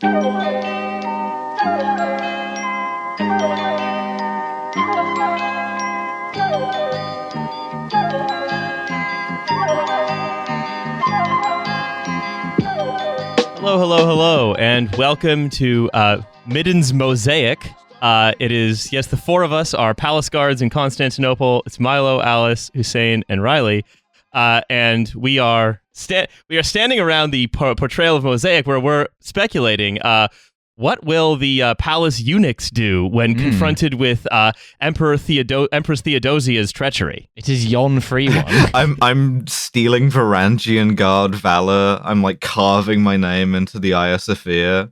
Hello, and welcome to Midden's Mosaic. It is, yes, the four of us are palace guards in Constantinople. It's Milo, Alice, Hussein, and Riley. And we are standing around the portrayal of Mosaic, where we're speculating what will the palace eunuchs do when confronted with Empress Theodosia's treachery. It is yon free one. I'm stealing Varangian guard valor. I'm like carving my name into the Hagia Sophia.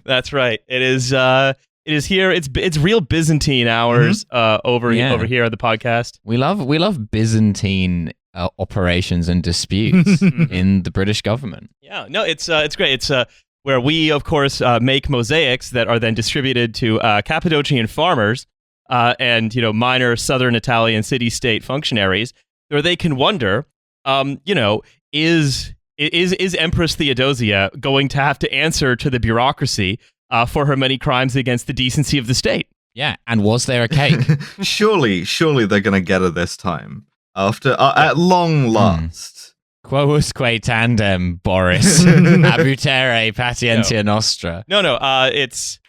That's right. It is here. It's real Byzantine hours over here at the podcast. We love Byzantine operations and disputes in the British government. Yeah, no, it's great. It's where we, of course, make mosaics that are then distributed to Cappadocian farmers and minor southern Italian city-state functionaries, where they can wonder, is Empress Theodosia going to have to answer to the bureaucracy for her many crimes against the decency of the state? Yeah, and was there a cake? Surely they're going to get her this time. After at long last. Quousque tandem, Boris. Abutere patientia nostra. No, it's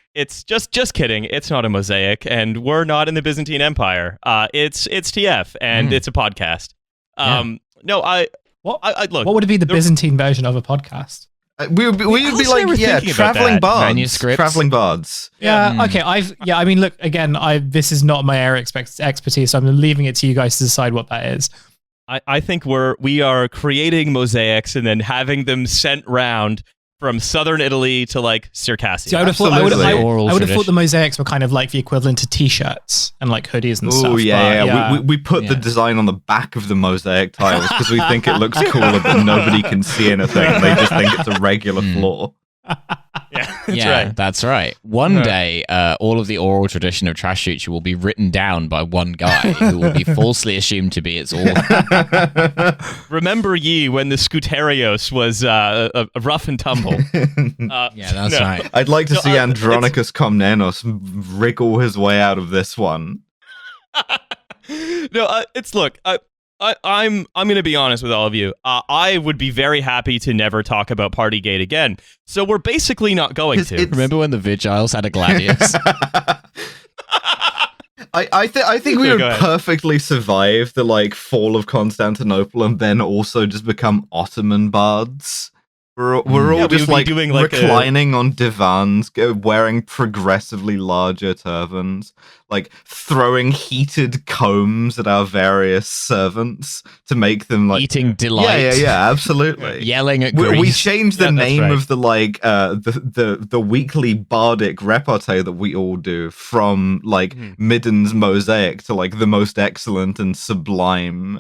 just kidding. It's not a mosaic, and we're not in the Byzantine Empire. It's TF, and it's a podcast. What would it be the Byzantine version of a podcast? We would be like traveling bards. Manuscripts. Traveling bards. Yeah. Okay. I mean, look again. This is not my area expertise, so I'm leaving it to you guys to decide what that is. I think we are creating mosaics and then having them sent round from southern Italy to like Circassia. So I would have thought the mosaics were kind of like the equivalent to t-shirts and like hoodies and stuff. Oh yeah. We put the design on the back of the mosaic tiles because we think it looks cooler, but nobody can see anything. They just think it's a regular floor. That's right. One day, all of the oral tradition of Trashfuture will be written down by one guy who will be falsely assumed to be its author. Remember ye when the Scuterios was a rough and tumble? That's right. I'd like to see Andronicus Comnenos wriggle his way out of this one. I'm going to be honest with all of you. I would be very happy to never talk about Partygate again. So we're basically not going to. Remember when the Vigiles had a gladius? I think we would perfectly survive the fall of Constantinople and then also just become Ottoman bards. We're all just doing reclining on divans, wearing progressively larger turbans, like throwing heated combs at our various servants to make them like eating delight. Yeah, absolutely. Yelling at we changed the name of the the weekly bardic repartee that we all do from Midden's Mosaic to the most excellent and sublime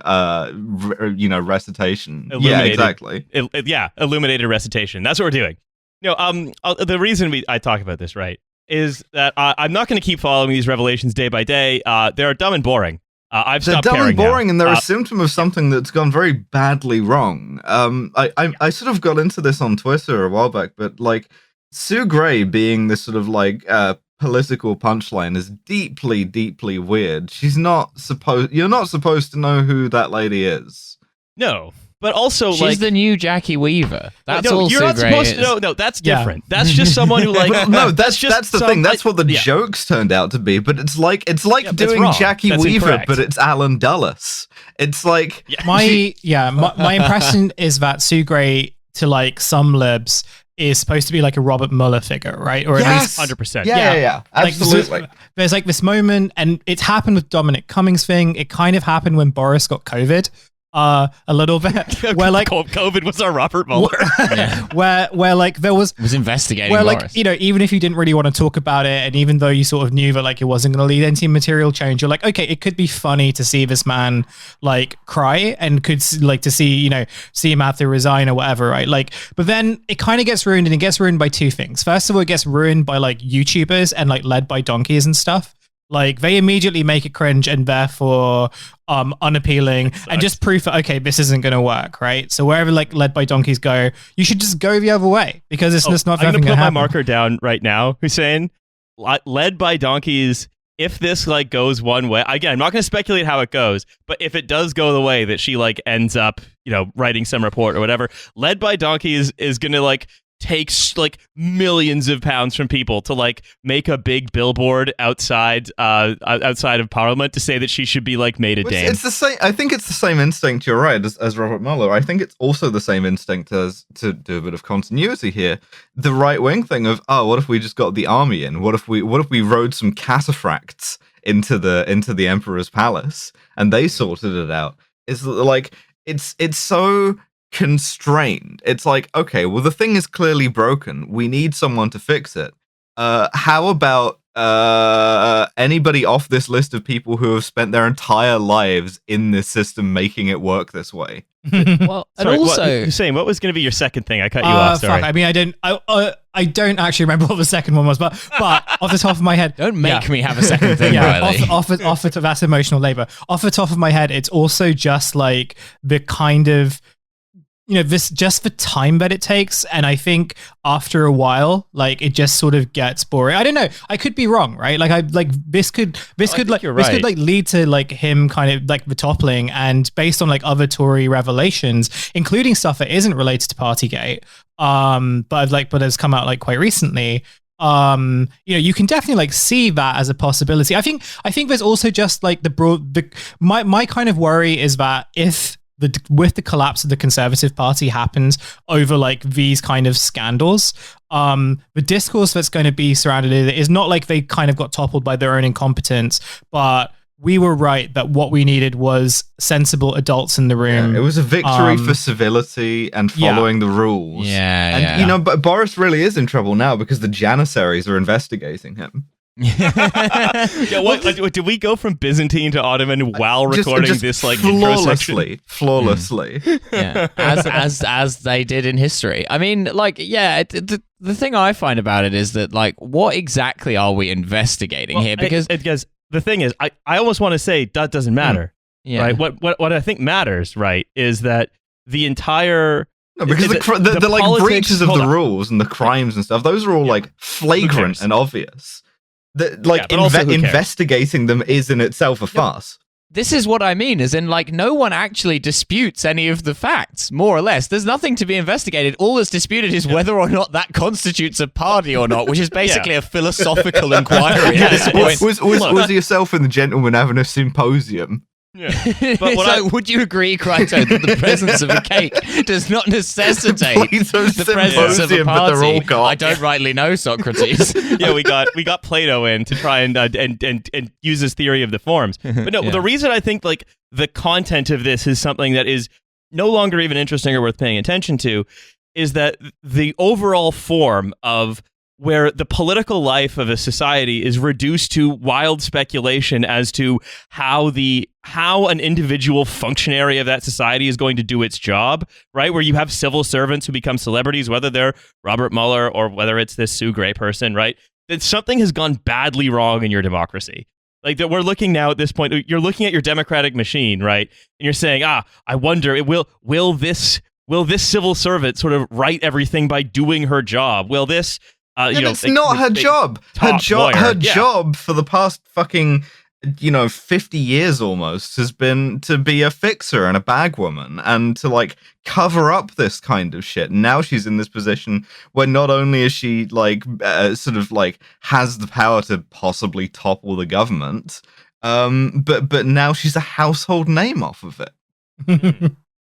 recitation. Yeah, exactly. Illuminated recitation. That's what we're doing. The reason I talk about this, right, is that I'm not going to keep following these revelations day by day. They're dumb and boring. I've stopped caring. They're dumb and boring, now. And they're a symptom of something that's gone very badly wrong. I sort of got into this on Twitter a while back, but Sue Gray being this sort of political punchline is deeply, deeply weird. You're not supposed to know who that lady is. No. But also, she's the new Jackie Weaver. That's all. You're not supposed to. No, that's different. That's just someone who that's the thing. That's what the jokes turned out to be. But it's like doing Jackie Weaver, incorrect. But it's Alan Dulles. It's like my impression is that Sue Gray to some libs is supposed to be like a Robert Mueller figure, right? Or at least 100%. Yeah, absolutely. There's this moment, and it's happened with Dominic Cummings thing. It kind of happened when Boris got COVID. A little bit where COVID was our Robert Mueller. where there was investigating where Boris. Even if you didn't really want to talk about it, and even though you sort of knew that it wasn't going to lead into material change, you're like, okay, it could be funny to see this man cry and could to see him have to resign or whatever, right? But then it kind of gets ruined, and it gets ruined by two things. First of all, it gets ruined by YouTubers and led by donkeys and stuff. Like they immediately make it cringe and therefore unappealing and just proof that, okay, this isn't going to work, right? So wherever like led by donkeys go, you should just go the other way because it's just not. I'm going to put my happen. marker down right now, Hussein. Led by donkeys. If this like goes one way, again, I'm not going to speculate how it goes, but if it does go the way that she like ends up, writing some report or whatever, led by donkeys is going to like takes like millions of pounds from people to like make a big billboard outside of Parliament to say that she should be like made a dame. It's the same. I think it's the same instinct. You're right, as Robert Mueller. I think it's also the same instinct as, to do a bit of continuity here, the right wing thing of, oh, what if we just got the army in? What if we rode some cataphracts into the Emperor's palace and they sorted it out? It's like it's so constrained. It's like, okay, well, the thing is clearly broken. We need someone to fix it. How about anybody off this list of people who have spent their entire lives in this system making it work this way? Well, and sorry, also, Hussein, what was going to be your second thing? I cut you off. Sorry. Fuck. I mean, I don't actually remember what the second one was, but off the top of my head, don't make me have a second thing, Riley. That's emotional labor. Off the top of my head, it's also just like the kind of, this just the time that it takes, and I think after a while, like it just sort of gets boring. I don't know. I could be wrong, right? Like this could lead to like him kind of like the toppling, and based on like other Tory revelations, including stuff that isn't related to Partygate, but has come out like quite recently. You can definitely like see that as a possibility. I think there's also just like my kind of worry is that if with the collapse of the Conservative Party happens over like these kind of scandals, the discourse that's going to be surrounded it is not like they kind of got toppled by their own incompetence, but we were right that what we needed was sensible adults in the room. Yeah, it was a victory for civility and following the rules. But Boris really is in trouble now because the Janissaries are investigating him. Did we go from Byzantine to Ottoman while recording this like flawlessly? Yeah, as they did in history. I mean, like, the thing I find about it is that like, what exactly are we investigating here? Because the thing is, I almost want to say that doesn't matter. Right? What I think matters, right, is that the entire because the like breaches of the rules and the crimes and stuff, those are all like flagrant and obvious. Investigating them is in itself a farce. This is what I mean, as in, like, no one actually disputes any of the facts, more or less. There's nothing to be investigated. All that's disputed is whether or not that constitutes a party or not, which is basically a philosophical inquiry at this point. Was yourself and the gentleman having a symposium? Yeah. But would you agree, Kryto, that the presence of a cake does not necessitate the presence of a party? I don't rightly know, Socrates. Yeah, we got Plato in to try and use his theory of the forms. But no, the reason I think like the content of this is something that is no longer even interesting or worth paying attention to is that the overall form of where the political life of a society is reduced to wild speculation as to how an individual functionary of that society is going to do its job, right? Where you have civil servants who become celebrities, whether they're Robert Mueller or whether it's this Sue Gray person, right? That something has gone badly wrong in your democracy. Like that we're looking now at this point, you're looking at your democratic machine, right? And you're saying, I wonder, will this civil servant sort of right everything by doing her job? Will this it's not her job. Her job for the past fucking 50 years almost has been to be a fixer and a bagwoman and to like cover up this kind of shit. Now she's in this position where not only is she like sort of like has the power to possibly topple the government, but now she's a household name off of it.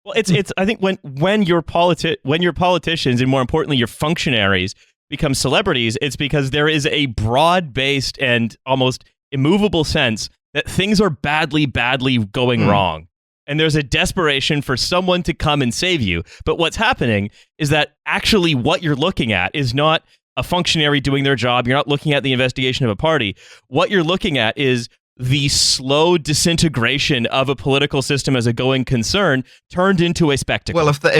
Well, it's I think when your politicians and more importantly your functionaries become celebrities, it's because there is a broad-based and almost immovable sense that things are badly going wrong. And there's a desperation for someone to come and save you. But what's happening is that actually what you're looking at is not a functionary doing their job. You're not looking at the investigation of a party. What you're looking at is the slow disintegration of a political system as a going concern turned into a spectacle. Well, if there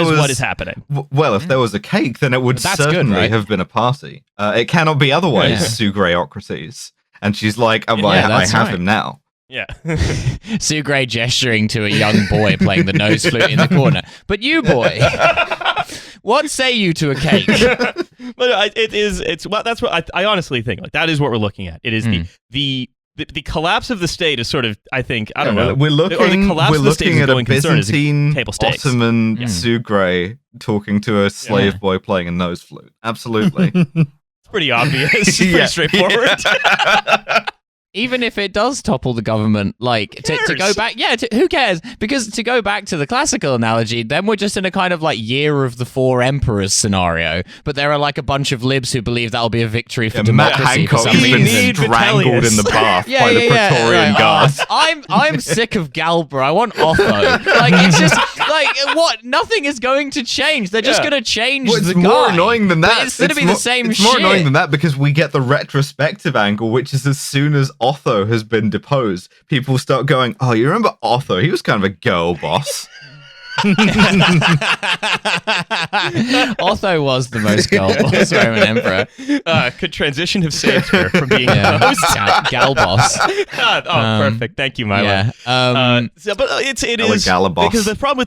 was what is happening. If there was a cake, then it would certainly have been a party. It cannot be otherwise, Sue Grayocracies. And she's like, oh, I have him now. Yeah. Sue Gray gesturing to a young boy playing the nose flute in the corner. But you, boy, what say you to a cake? But that's what I honestly think. Like, that is what we're looking at. It is the collapse of the state is sort of, I think, I don't know. We're looking at a Byzantine Ottoman Sue Gray talking to a slave boy playing a nose flute. Absolutely. It's pretty obvious. It's pretty straightforward. Even if it does topple the government, like, to go back, who cares? Because to go back to the classical analogy, then we're just in a kind of like Year of the Four Emperors scenario, but there are like a bunch of libs who believe that'll be a victory for democracy for some reason. Strangled in the bath by the Praetorian Guards. I'm sick of Galba. I want Otho. Like, it's just like, what? Nothing is going to change. They're just going to change the guy. It's more annoying than that. It's going to be the same shit. It's more annoying than that because we get the retrospective angle, which is as soon as Otho has been deposed, people start going, oh, you remember Otho? He was kind of a girl boss. Otho was the most girl boss Roman emperor. Could transition have saved her from being gal boss. Perfect. Thank you, Milo. Yeah. But it is because the problem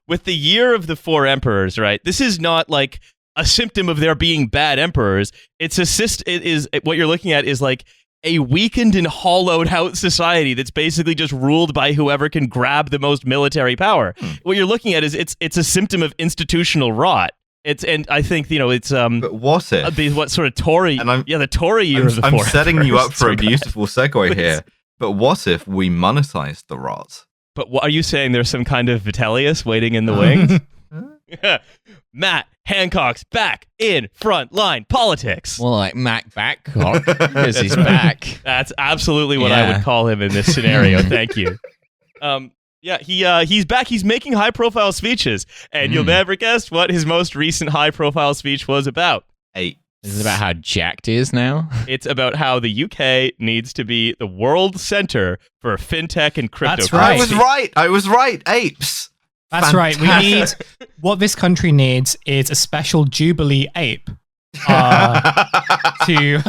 with the Year of the Four Emperors, right? This is not like a symptom of there being bad emperors. What you're looking at is like a weakened and hollowed out society that's basically just ruled by whoever can grab the most military power. What you're looking at is it's a symptom of institutional rot. And I think it's but what if what sort of Tory the Tory Year of the Four. I'm setting you up for a beautiful segue here. But what if we monetized the rot? But what are you saying? There's some kind of Vitellius waiting in the wings? Matt Hancock's back in frontline politics. Well, like Mac Backcock, because he's back. That's absolutely what I would call him in this scenario. Thank you. He's back. He's making high-profile speeches, and you'll never guess what his most recent high-profile speech was about. Is it about how jacked he is now? It's about how the UK needs to be the world center for fintech and cryptocurrency. That's right. I was right. Apes. That's Fantastic. right. We need what this country needs is a special Jubilee ape to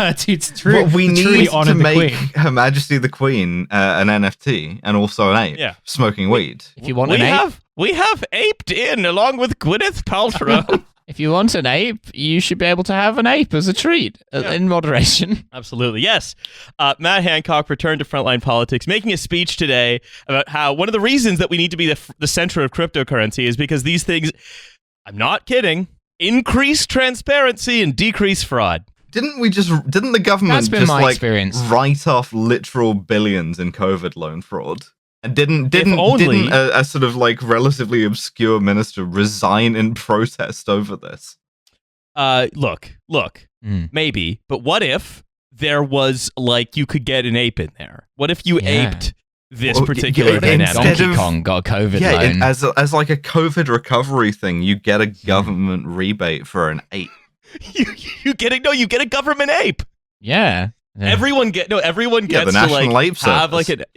truly honor the Queen. Her Majesty the Queen an NFT and also an ape smoking weed. If you want an ape, we have aped in along with Gwyneth Paltrow. If you want an ape, you should be able to have an ape as a treat in moderation. Absolutely, yes. Matt Hancock returned to frontline politics, making a speech today about how one of the reasons that we need to be the center of cryptocurrency is because these things, I'm not kidding, increase transparency and decrease fraud. Didn't the government just write off literal billions in COVID loan fraud? And didn't a sort of like relatively obscure minister resign in protest over this? Look, maybe, but what if there was like you could get an ape in there? What if you aped this particular dynamic? Donkey Kong got a COVID loan. As like a COVID recovery thing, you get a government rebate for an ape. you get a government ape. Yeah. Everyone gets the to National like Ape have Service. like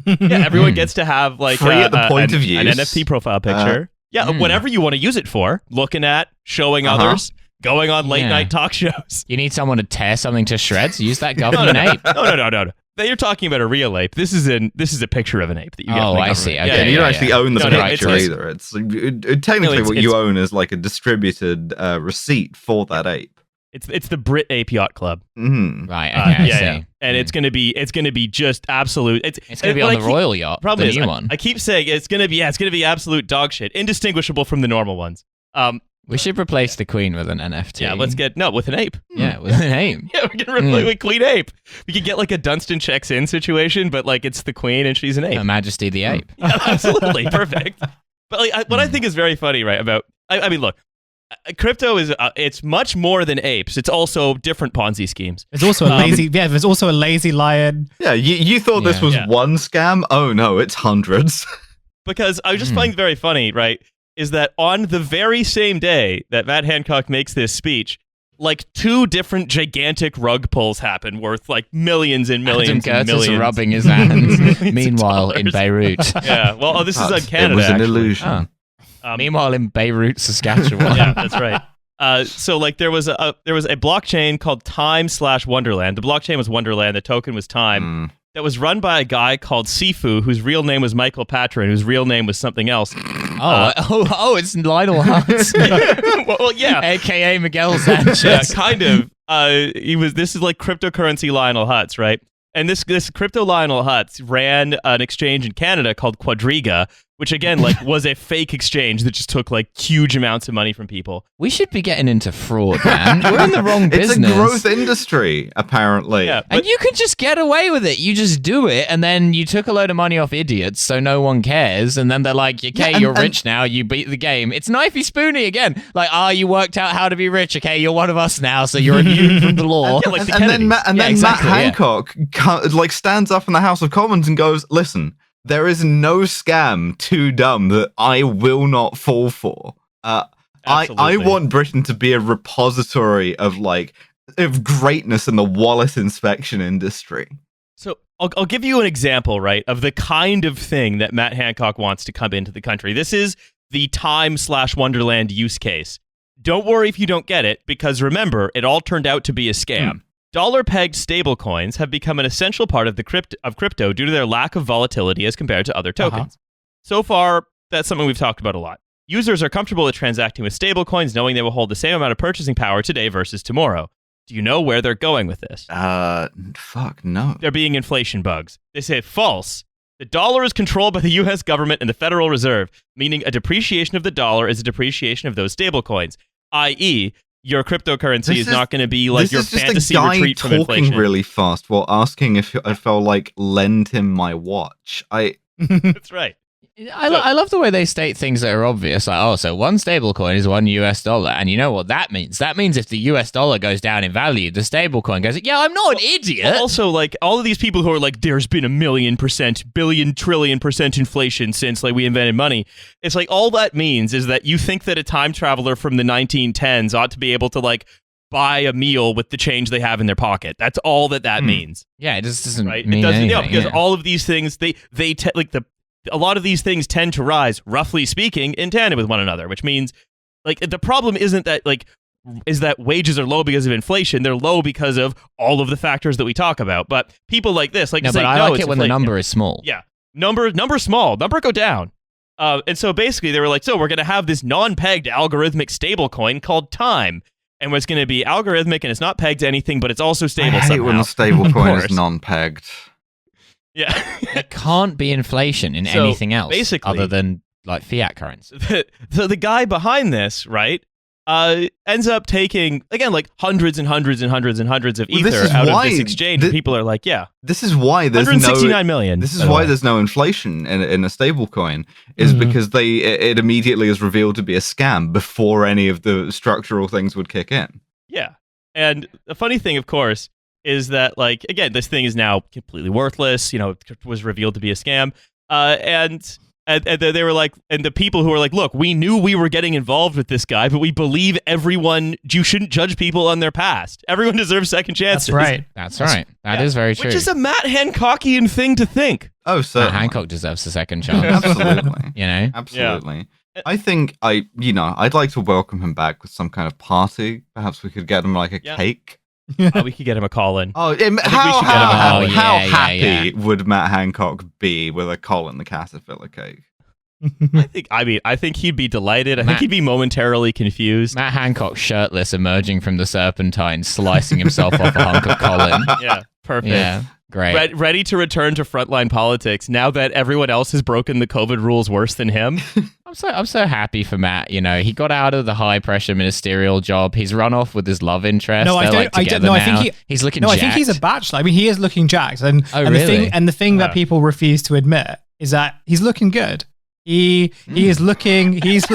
everyone gets to have like free at the point of use, an NFT profile picture. Whatever you want to use it for, looking at, showing others, going on late night talk shows. You need someone to tear something to shreds? Use that government ape. No. You're talking about a real ape. This is a picture of an ape that you get. Oh, I see. Okay. Yeah, you don't actually own the picture either. It's technically what you own is like a distributed receipt for that ape. It's the Brit Ape Yacht Club. Mm-hmm. Right. Okay. I see. And it's gonna be just absolute. It's gonna be on the Royal Yacht. Probably the new one. I keep saying it's gonna be absolute dog shit, indistinguishable from the normal ones. We should replace the Queen with an NFT. Yeah, with an ape. Yeah, with an ape. Yeah, we can replace with Queen Ape. We could get like a Dunstan checks in situation, but like it's the Queen and she's an ape. Her Majesty the ape. Yeah, absolutely perfect. But like, what I think is very funny, right? About I mean, look. Crypto is it's much more than apes. It's also different Ponzi schemes. There's also there's also a lazy lion. Yeah, you thought this was one scam? Oh no, it's hundreds. Because I was just finding it very funny, right? Is that on the very same day that Matt Hancock makes this speech, like 2 different gigantic rug pulls happen worth like millions and millions Adam and Curtis millions. rubbing his hands. Meanwhile, in Beirut. Yeah, well, this is on Canada. It was an actually. illusion. Meanwhile, in Beirut, Saskatchewan. Yeah, that's right. So like there was a blockchain called Time/Wonderland. The blockchain was Wonderland. The token was Time. That was run by a guy called Sifu, whose real name was Michael Patron, whose real name was something else. It's Lionel Hutz. well, yeah, AKA Miguel Sanchez. Yeah, kind of. This is like cryptocurrency Lionel Hutz, right? And this crypto Lionel Hutz ran an exchange in Canada called Quadriga, which again like was a fake exchange that just took like huge amounts of money from people. We should be getting into fraud, man. We're in the wrong business. It's a growth industry, apparently. Yeah, and you can just get away with it. You just do it, and then you took a load of money off idiots, so no one cares. And then they're like, "Okay, you're rich now. You beat the game." It's knifey spoony again. Like, you worked out how to be rich. Okay, you're one of us now, so you're immune from the law. And then Matt Hancock stands up in the House of Commons and goes, "Listen, there is no scam too dumb that I will not fall for. I want Britain to be a repository of greatness in the wallet inspection industry." So I'll give you an example, right, of the kind of thing that Matt Hancock wants to come into the country. This is the Time/Wonderland use case. Don't worry if you don't get it, because remember, it all turned out to be a scam. Dollar-pegged stablecoins have become an essential part of crypto due to their lack of volatility as compared to other tokens. So far, that's something we've talked about a lot. Users are comfortable with transacting with stablecoins, knowing they will hold the same amount of purchasing power today versus tomorrow. Do you know where they're going with this? Fuck, no. They're being inflation bugs. They say false. The dollar is controlled by the U.S. government and the Federal Reserve, meaning a depreciation of the dollar is a depreciation of those stablecoins, i.e., your cryptocurrency is not going to be like your fantasy retreat from inflation. This is just a guy talking really fast while asking if I'll lend him my watch. That's right. I love the way they state things that are obvious. Like, so one stablecoin is $1, and you know what that means? That means if the US dollar goes down in value, the stablecoin goes, yeah, I'm not an idiot. Also, all of these people who are like, there's been 1,000,000%, billion, trillion% inflation since we invented money. It's like, all that means is that you think that a time traveler from the 1910s ought to be able to buy a meal with the change they have in their pocket. That's all that means. Yeah, it just doesn't mean anything. Yeah, because all of these things, a lot of these things tend to rise, roughly speaking, in tandem with one another, which means the problem isn't that is that wages are low because of inflation. They're low because of all of the factors that we talk about. But people like this, I like it when the number is small. Yeah, number small, number go down. And so basically they were like, so we're going to have this non-pegged algorithmic stablecoin called Time. And it's going to be algorithmic and it's not pegged to anything, but it's also stable somehow. I hate when the stablecoin is non-pegged. Yeah. It can't be inflation in anything else basically, other than fiat currency. So the guy behind this, right, ends up taking, again, hundreds and hundreds and hundreds and hundreds of ether out of this exchange. And people are like, yeah. This is why there's 169 million. This is why there's no inflation in a stablecoin, is because it immediately is revealed to be a scam before any of the structural things would kick in. Yeah. And the funny thing, of course, is that, again, this thing is now completely worthless. It was revealed to be a scam. And they were like, and the people who were like, look, we knew we were getting involved with this guy, but we believe you shouldn't judge people on their past. Everyone deserves second chances. That's right. That is very true. Which is a Matt Hancockian thing to think. Oh, so Matt Hancock deserves a second chance. Absolutely. Absolutely. Yeah. I think I'd like to welcome him back with some kind of party. Perhaps we could get him a cake. We could get him a call-in. How happy would Matt Hancock be with a Colin the Caterpillar cake? I think he'd be delighted. I think he'd be momentarily confused. Matt Hancock shirtless, emerging from the Serpentine, slicing himself off a hunk of Colin. Yeah, perfect. Yeah, great. Ready to return to frontline politics now that everyone else has broken the COVID rules worse than him. I'm so happy for Matt. He got out of the high pressure ministerial job. He's run off with his love interest. No, I think he's looking. No, jacked. I think he's a bachelor. I mean, he is looking jacked. And really? The thing that people refuse to admit is that he's looking good. He is looking. He's.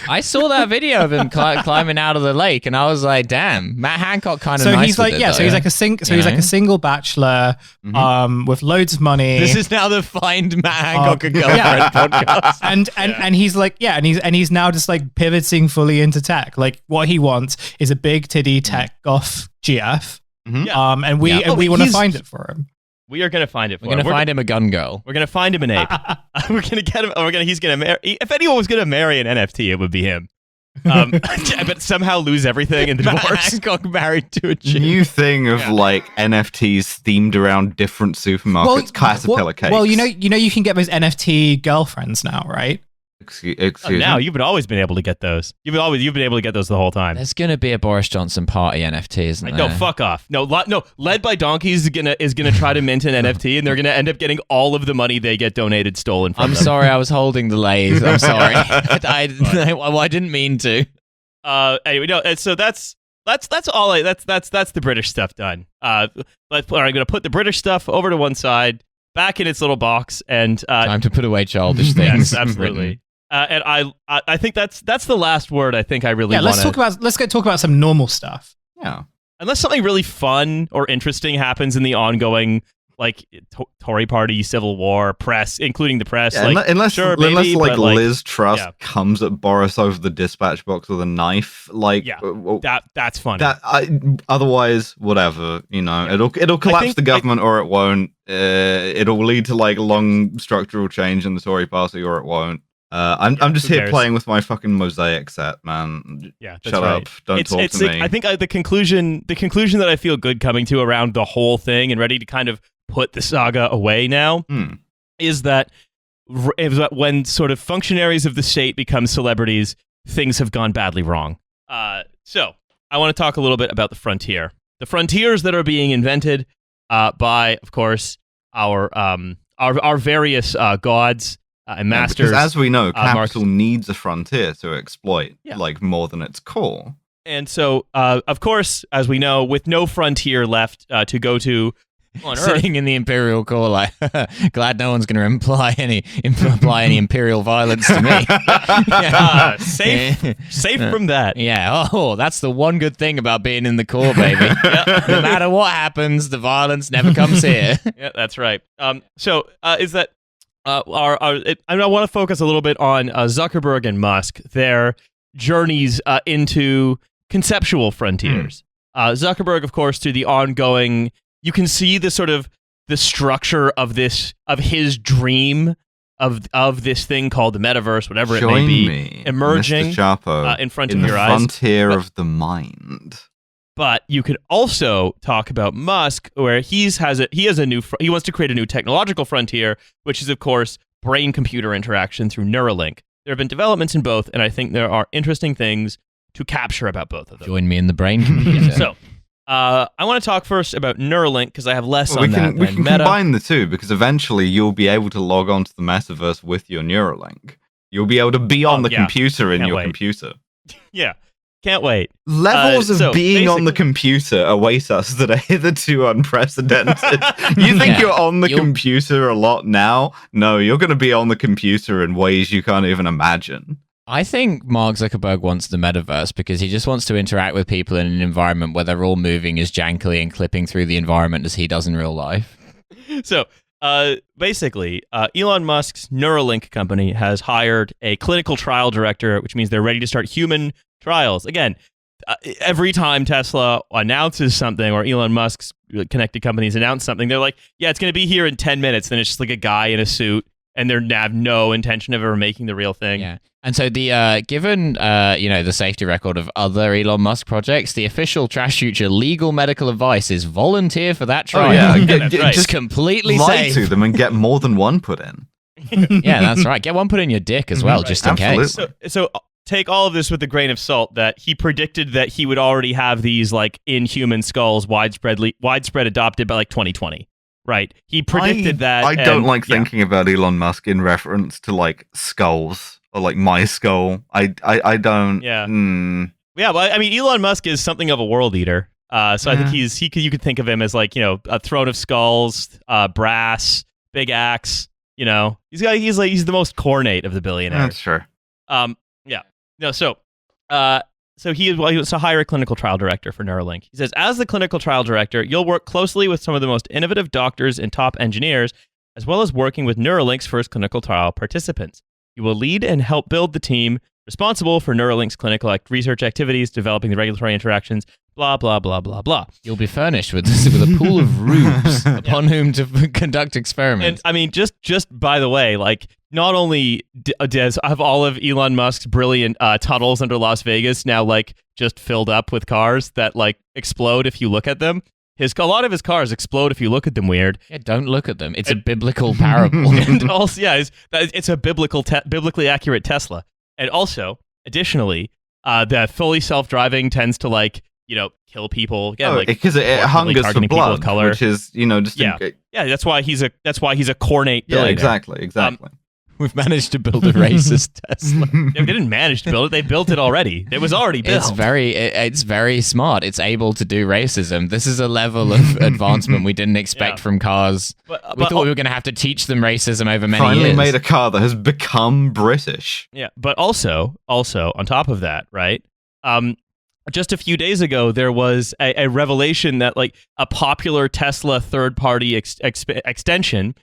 I saw that video of him climbing out of the lake, and I was like, "Damn, Matt Hancock kind of." So nice he's like, he's like a single bachelor, with loads of money. This is now the Find Matt Hancock a Girlfriend podcast, and he's like, and he's now just pivoting fully into tech. What he wants is a big titty tech goth GF, and we want to find it for him. We are going to find it for him. We're going to find him a gun girl. We're going to find him an ape. We're going to get him. He's going to marry. If anyone was going to marry an NFT, it would be him. but somehow lose everything in the divorce. Hancock married to a Jew. New thing of like NFTs themed around different supermarkets, Caterpillar cakes. Well, you know, you can get those NFT girlfriends now, right? Excuse now me? you've always been able to get those. You've been able to get those the whole time. There's gonna be a Boris Johnson party NFT, isn't there? No, fuck off. No, Led by Donkeys is gonna try to mint an NFT, and they're gonna end up getting all of the money they get donated stolen from I'm them. sorry, I was holding the lays. I'm sorry. I didn't mean to. Anyway, no. So that's all. That's the British stuff done. I'm gonna put the British stuff over to one side, back in its little box, and Time to put away childish things. Yes, absolutely. And I think that's the last word. I think I really want to. Let's go talk about some normal stuff. Yeah. Unless something really fun or interesting happens in the ongoing like Tory party, civil war, press, including the press. Yeah, like, unless maybe, like but, Liz Truss comes at Boris over the dispatch box with a knife, like that's funny. Otherwise, whatever, you know, it'll collapse the government or it won't. It'll lead to like long structural change in the Tory party or it won't. I'm just here playing with my fucking mosaic set, man. Yeah, shut up. Don't talk to me. I think the conclusion that I feel good coming to around the whole thing and ready to kind of put the saga away now is that when sort of functionaries of the state become celebrities, things have gone badly wrong. So I want to talk a little bit about the frontier. The frontiers that are being invented by, of course, our various gods. And masters. Because as we know, capital needs a frontier to exploit, like more than its core. And so, of course, as we know, with no frontier left to go to on Earth, sitting in the Imperial core, like, glad no one's going to imply any Imperial violence to me. Safe from that. Yeah. Oh, that's the one good thing about being in the core, baby. No matter what happens, the violence never comes here. Yeah, that's right. Is that. I want to focus a little bit on Zuckerberg and Musk, their journeys into conceptual frontiers. Zuckerberg, of course, to the ongoing. You can see the sort of the structure of his dream of this thing called the Metaverse, whatever it may be, emerging Mr. Chapo, in front of your eyes. Frontier of the mind. But you could also talk about Musk, where he wants to create a new technological frontier, which is, of course, brain-computer interaction through Neuralink. There have been developments in both, and I think there are interesting things to capture about both of them. Join me in the brain computer. So, I want to talk first about Neuralink because I have less on that. We can combine the two because eventually you'll be able to log on to the metaverse with your Neuralink. You'll be able to be on the computer in your computer. Yeah. Can't wait. Levels of being on the computer await us that are hitherto unprecedented. You think you're on the computer a lot now? No, you're going to be on the computer in ways you can't even imagine. I think Mark Zuckerberg wants the metaverse because he just wants to interact with people in an environment where they're all moving as jankily and clipping through the environment as he does in real life. So, basically, Elon Musk's Neuralink company has hired a clinical trial director, which means they're ready to start human trials. Again, every time Tesla announces something or Elon Musk's connected companies announce something, they're like, yeah, it's going to be here in 10 minutes. Then it's just like a guy in a suit and they have no intention of ever making the real thing. Yeah. And so given the safety record of other Elon Musk projects, the official Trashfuture legal medical advice is volunteer for that trial. Oh, yeah. Right. Just completely lie safe. to them and get more than one put in. Yeah, that's right. Get one put in your dick as well, just in case. So take all of this with a grain of salt that he predicted that he would already have these like inhuman skulls widespread adopted by like 2020. Right. He predicted that. I don't like thinking about Elon Musk in reference to like skulls or like my skull. I don't. Yeah. Yeah. Well, I mean, Elon Musk is something of a world eater. I think you could think of him as like, a throne of skulls, brass, big axe. He's the most cornate of the billionaires. That's sure. Yeah. No. So he wants to hire a clinical trial director for Neuralink. He says, as the clinical trial director, you'll work closely with some of the most innovative doctors and top engineers, as well as working with Neuralink's first clinical trial participants. You will lead and help build the team responsible for Neuralink's clinical research activities, developing the regulatory interactions, blah, blah, blah, blah, blah. You'll be furnished with a pool of rubes upon whom to conduct experiments. And I mean, just by the way, like, not only does have all of Elon Musk's brilliant tunnels under Las Vegas now like just filled up with cars that like explode if you look at them. A lot of his cars explode if you look at them weird. Yeah, don't look at them. It's a biblical parable. And also, yeah, it's a biblically accurate Tesla. And also, additionally, the fully self-driving tends to like, kill people again, because it hungers for blood, of color. Which is, just yeah. That's why he's a cornate billionaire. Yeah, exactly. We've managed to build a racist Tesla. They didn't manage to build it; they built it already. It was already built. It's very smart. It's able to do racism. This is a level of advancement we didn't expect from cars. We thought we were going to have to teach them racism over many years. Finally made a car that has become British. Yeah, but also on top of that, right? Just a few days ago, there was a revelation that like a popular Tesla third-party extension.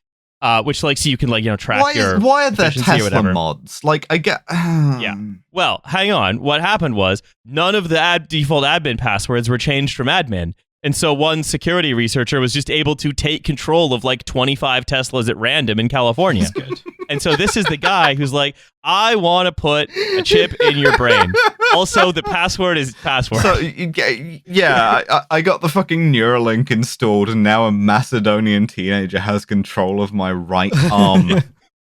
Which like so you can like track why are there Tesla Tesla mods? Like I get yeah. Well, hang on. What happened was none of the default admin passwords were changed from admin, and so one security researcher was just able to take control of like 25 Teslas at random in California. That's good. And so this is the guy who's like, I want to put a chip in your brain. Also, the password is password. So, yeah, I got the fucking Neuralink installed, and now a Macedonian teenager has control of my right arm.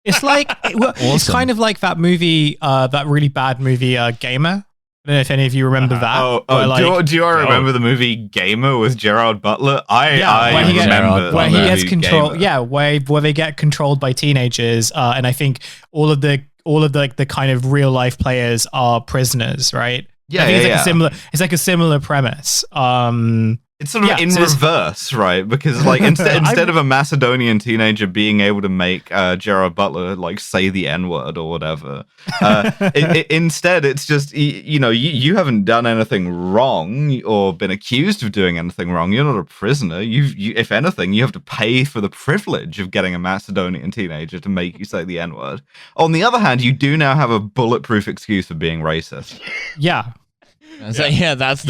It's like, it's kind of like that movie, that really bad movie, Gamer. I don't know if any of you remember that. Do you remember the movie Gamer with Gerard Butler? I remember where he gets control. Gamer. Yeah, where they get controlled by teenagers, and I think all of the kind of real life players are prisoners, right? Yeah, I think it's like a similar premise. It's sort of in reverse, right? Because like instead of a Macedonian teenager being able to make Gerard Butler like say the N-word or whatever, instead it's just you haven't done anything wrong or been accused of doing anything wrong. You're not a prisoner. You if anything, you have to pay for the privilege of getting a Macedonian teenager to make you say the N-word. On the other hand, you do now have a bulletproof excuse for being racist. Yeah. So, that's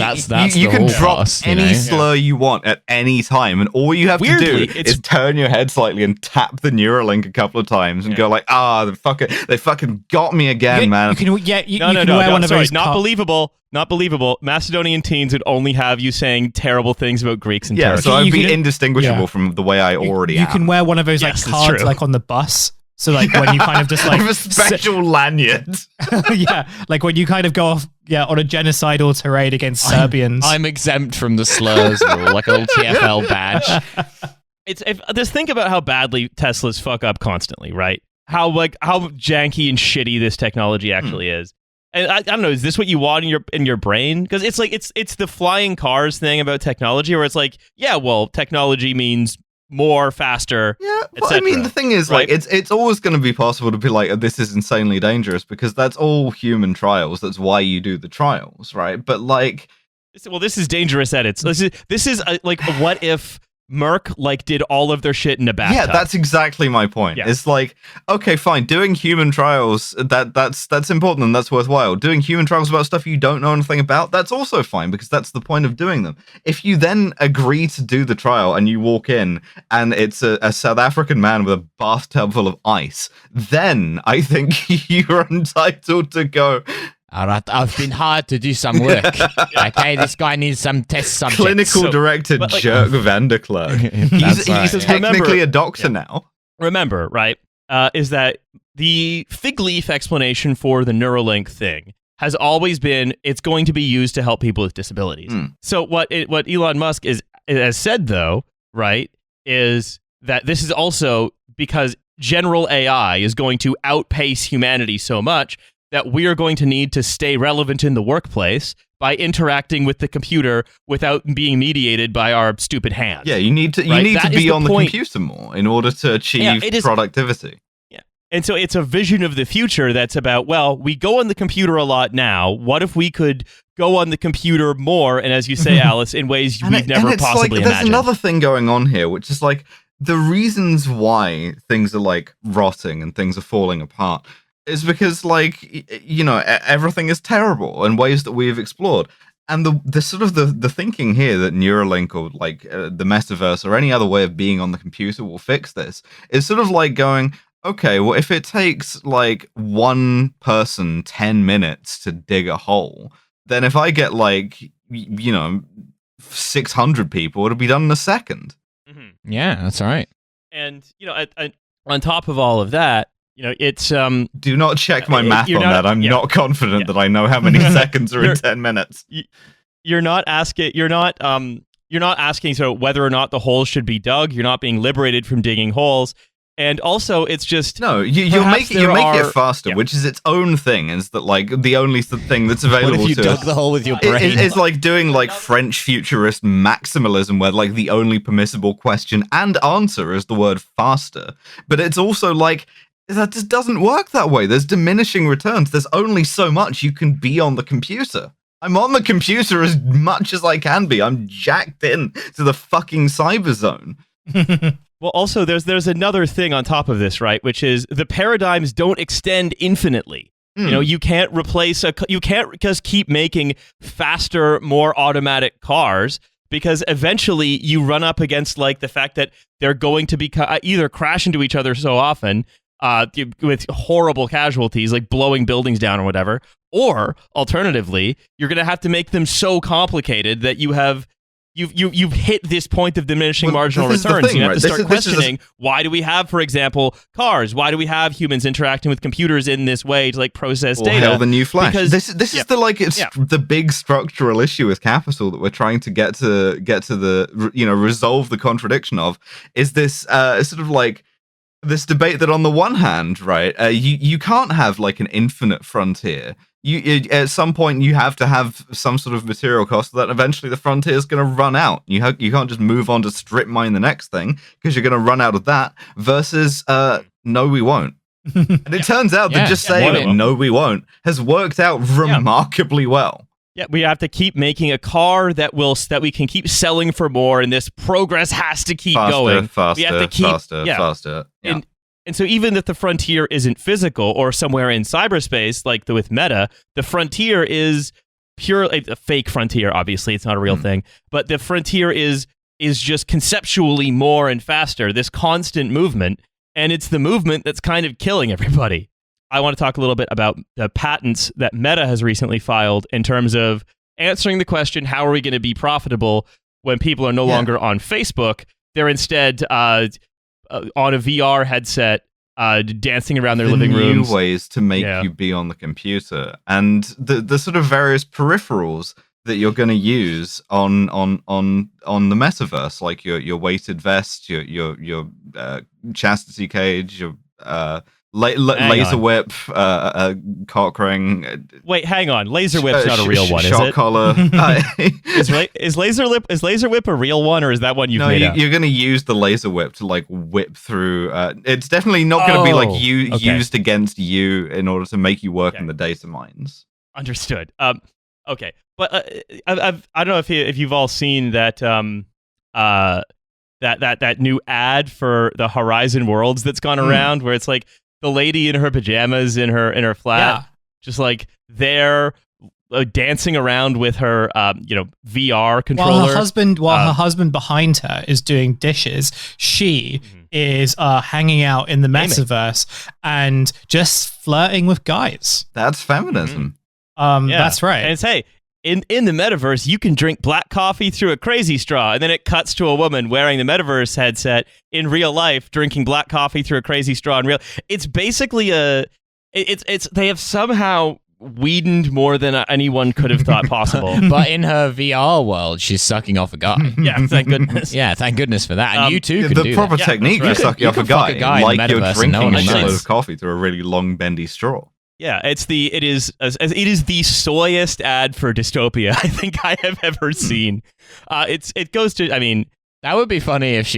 you can drop any slur you want at any time, and all you have to do is turn your head slightly and tap the Neuralink a couple of times and go like, they fucking got me again, man. No, not believable. Not believable. Macedonian teens would only have you saying terrible things about Greeks and Turks. So I'd be indistinguishable from the way I already am. You can wear one of those cards like on the bus. So like when you kind of just like a special lanyard. Yeah, like when you kind of go off on a genocidal tirade against Serbians. I'm exempt from the slurs rule, like a little TFL badge. Just think about how badly Teslas fuck up constantly, right? How janky and shitty this technology actually is. And I don't know, is this what you want in your brain? Because it's like it's the flying cars thing about technology where it's like, yeah, well, technology means more, faster. Yeah, well, I mean, the thing is, right? Like, it's always going to be possible to be like, this is insanely dangerous because that's all human trials. That's why you do the trials, right? But like, this is dangerous at its. This is like, what if Merck did all of their shit in a bathtub? Yeah, that's exactly my point. Yeah. It's like, okay, fine, doing human trials, that's important and that's worthwhile. Doing human trials about stuff you don't know anything about, that's also fine because that's the point of doing them. If you then agree to do the trial and you walk in and it's a South African man with a bathtub full of ice, then I think you're entitled to go, all right, I've been hired to do some work. Okay, this guy needs some test subjects. Clinical director Jerk Vanderklerk. He's technically a doctor now. Remember, right, is that the fig leaf explanation for the Neuralink thing has always been it's going to be used to help people with disabilities. So what Elon Musk has said, though, right, is that this is also because general AI is going to outpace humanity so much that we are going to need to stay relevant in the workplace by interacting with the computer without being mediated by our stupid hands. Yeah, you need to be on the computer more in order to achieve productivity. Yeah. And so it's a vision of the future that's about, well, we go on the computer a lot now. What if we could go on the computer more, and as you say, Alice, in ways we've never possibly imagined? There's another thing going on here, which is like the reasons why things are like rotting and things are falling apart is because, like, everything is terrible in ways that we've explored. And the sort of the thinking here that Neuralink or like the metaverse or any other way of being on the computer will fix this is sort of like going, okay, well, if it takes like one person 10 minutes to dig a hole, then if I get like, 600 people, it'll be done in a second. Mm-hmm. Yeah, that's right. And, on top of all of that, it's do not check my math on that. I'm not confident that I know how many seconds are in 10 minutes. You're not asking sort of whether or not the holes should be dug. You're not being liberated from digging holes. And also, it's just you make it faster, which is its own thing. Is that like the only thing that's available what if you to dug us? The hole with your brain? It's like doing like French futurist maximalism, where like the only permissible question and answer is the word faster. But it's also like that just doesn't work that way. There's diminishing returns. There's only so much you can be on the computer. I'm on the computer as much as I can be. I'm jacked in to the fucking cyber zone. Well, also, there's another thing on top of this, right? Which is the paradigms don't extend infinitely. You can't replace you can't just keep making faster, more automatic cars, because eventually you run up against like the fact that they're going to be either crash into each other so often with horrible casualties, like blowing buildings down or whatever, or alternatively, you're going to have to make them so complicated that you've hit this point of diminishing marginal returns. You have to start questioning, why do we have, for example, cars? Why do we have humans interacting with computers in this way to like process data? Hell, the new Flash. Because this is the big structural issue with capital that we're trying to get to the resolve the contradiction of. Is this sort of like this debate that on the one hand, right, you can't have like an infinite frontier. At some point you have to have some sort of material cost that eventually the frontier is going to run out. You can't just move on to strip mine the next thing because you're going to run out of that. Versus, no, we won't. And it turns out that just saying no, we won't has worked out remarkably well. Yeah, we have to keep making a car that we can keep selling for more, and this progress has to keep going. Faster, we have to keep, faster. Yeah. And so even if the frontier isn't physical or somewhere in cyberspace, like with Meta, the frontier is purely a fake frontier. Obviously, it's not a real thing, but the frontier is just conceptually more and faster. This constant movement, and it's the movement that's kind of killing everybody. I want to talk a little bit about the patents that Meta has recently filed in terms of answering the question, how are we going to be profitable when people are no longer on Facebook? They're instead on a VR headset, dancing around their living rooms. New ways to make you be on the computer, and the sort of various peripherals that you're going to use on the metaverse, like your weighted vest, your chastity cage, your laser whip, cock ring. Wait, hang on. Laser whip's not a real one, is it? Shot collar. Is laser whip a real one, or is that one you've made up? You're going to use the laser whip to like whip through. It's definitely not going to be like used against you in order to make you work in the data mines. Understood. Okay, but I don't know if you've all seen that that new ad for the Horizon Worlds that's gone around, where it's like the lady in her pajamas in her flat, just like there dancing around with her VR controller. While her husband behind her is doing dishes, she is hanging out in the metaverse and just flirting with guys. That's feminism. That's right. And it's, hey, in the metaverse, you can drink black coffee through a crazy straw, and then it cuts to a woman wearing the metaverse headset in real life, drinking black coffee through a crazy straw in real. It's basically they have somehow weedened more than anyone could have thought possible. But in her VR world, she's sucking off a guy. Yeah, thank goodness. Yeah, thank goodness for that. And you too can do the proper technique for sucking off a guy, like you're drinking a shitload of coffee through a really long bendy straw. Yeah, it is the soyest ad for dystopia I think I have ever seen. It goes to, I mean, That would be funny if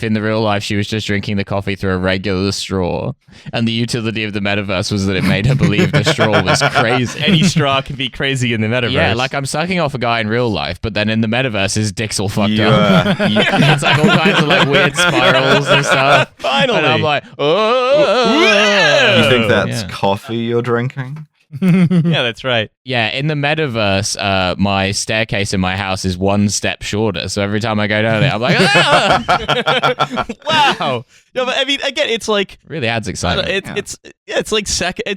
in the real life she was just drinking the coffee through a regular straw, and the utility of the metaverse was that it made her believe the straw was crazy. Any straw can be crazy in the metaverse. Yeah, like I'm sucking off a guy in real life, but then in the metaverse his dick's all fucked up. It's like all kinds of like weird spirals and stuff. Finally. And I'm like, oh. You think that's coffee you're drinking? Yeah, that's right. Yeah, in the metaverse, my staircase in my house is one step shorter. So every time I go down there, I'm like, ah! Wow. No, but I mean, again, it's like really adds excitement. It's like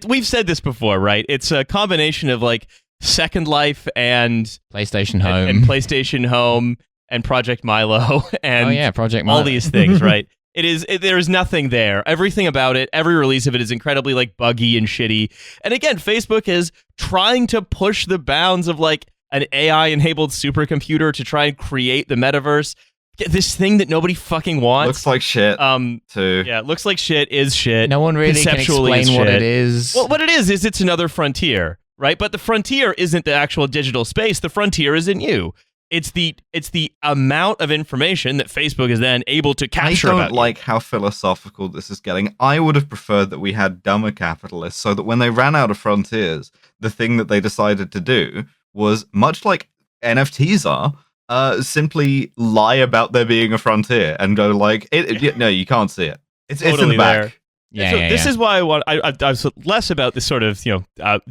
we've said this before, right? It's a combination of like Second Life and PlayStation Home and PlayStation Home and Project Milo and Project Milo. All these things, right? There is nothing there. Everything about it, every release of it is incredibly like buggy and shitty. And again, Facebook is trying to push the bounds of like an AI-enabled supercomputer to try and create the metaverse. This thing that nobody fucking wants. Looks like shit. Too. Yeah, looks like shit is shit. No one really can explain what it is. Well, what it is it's another frontier, right? But the frontier isn't the actual digital space. The frontier is in you. It's the amount of information that Facebook is then able to capture. I don't like how philosophical this is getting. I would have preferred that we had dumber capitalists so that when they ran out of frontiers, the thing that they decided to do was, much like NFTs are, simply lie about there being a frontier and go like, no, you can't see it. It's in the back. There. This is why I was less about this sort of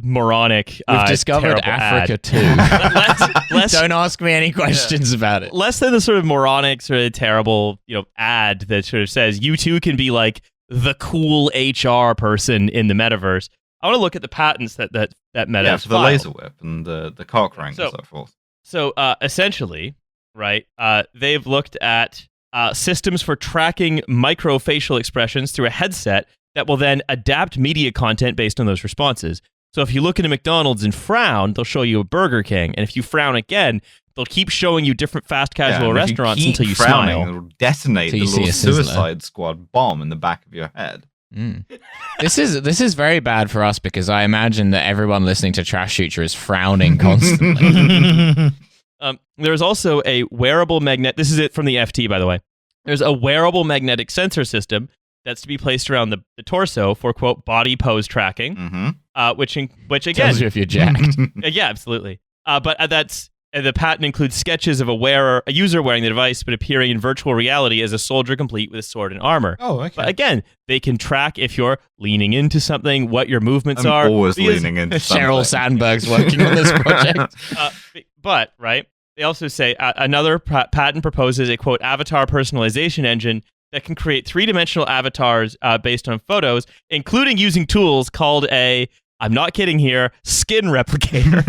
moronic. We've discovered Africa ad. too. Don't ask me any questions about it. Less than the sort of moronic, sort of terrible ad that sort of says you too can be like the cool HR person in the metaverse. I want to look at the patents that Meta for the laser whip and the cock ring and so forth. So essentially, right? They've looked at systems for tracking microfacial expressions through a headset that will then adapt media content based on those responses. So if you look at a McDonald's and frown, they'll show you a Burger King. And if you frown again, they'll keep showing you different fast casual restaurants until you smile. It'll detonate the little Suicide Squad bomb in the back of your head. This is very bad for us because I imagine that everyone listening to Trashfuture is frowning constantly. There's also a wearable magnet. This is it from the FT, by the way. There's a wearable magnetic sensor system that's to be placed around the torso for, quote, body pose tracking, which again... tells you if you're jacked. Yeah, absolutely. But the patent includes sketches of a user wearing the device, but appearing in virtual reality as a soldier complete with a sword and armor. Oh, okay. But again, they can track if you're leaning into something, what your movements are. Always leaning into something. Sheryl Sandberg's working on this project. But, right, they also say another patent proposes a, quote, avatar personalization engine that can create three-dimensional avatars based on photos, including using tools called I'm not kidding here, skin replicator.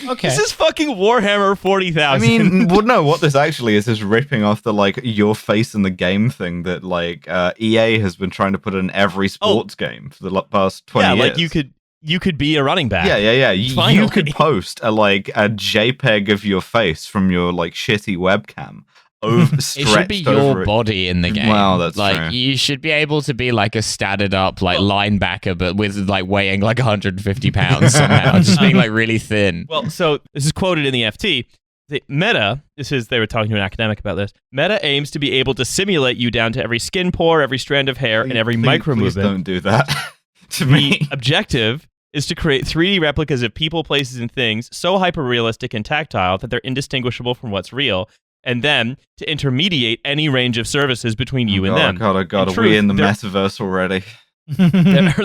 Okay. This is fucking Warhammer 40,000. I mean, what this actually is ripping off the, like, your face in the game thing that, like, EA has been trying to put in every sports game for the past 20 years. Yeah, like you could be a running back. Yeah. You could post a JPEG of your face from your, like, shitty webcam. It should be your body in the game. Wow, that's like true. You should be able to be like a statted up like linebacker, but with like weighing like 150 pounds somehow, just being like really thin. Well, so this is quoted in the FT. They were talking to an academic about this. Meta aims to be able to simulate you down to every skin pore, every strand of hair, and every micro movement. Please don't do that to me. The objective is to create 3D replicas of people, places, and things so hyper-realistic and tactile that they're indistinguishable from what's real, and then to intermediate any range of services between you and them. Oh God, are we in the metaverse already?